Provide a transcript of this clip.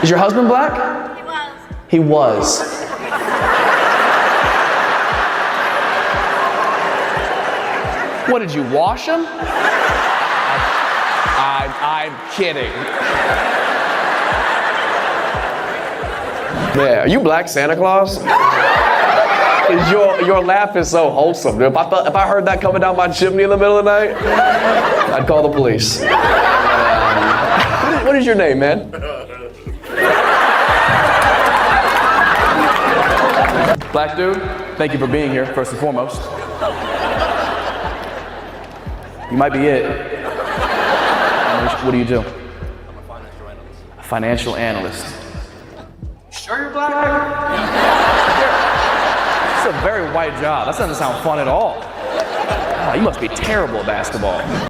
Is your husband black? He was. What, did you wash him? I'm kidding. Man, are you Black Santa Claus? Your laugh is so wholesome. If I heard that coming down my chimney in the middle of the night, I'd call the police. What is your name, man? Black dude, thank you for being here, first and foremost. You might be it. What do you do? I'm a financial analyst. A financial analyst. Sure you're black? It's a very white job. That doesn't sound fun at all. Oh, you must be terrible at basketball.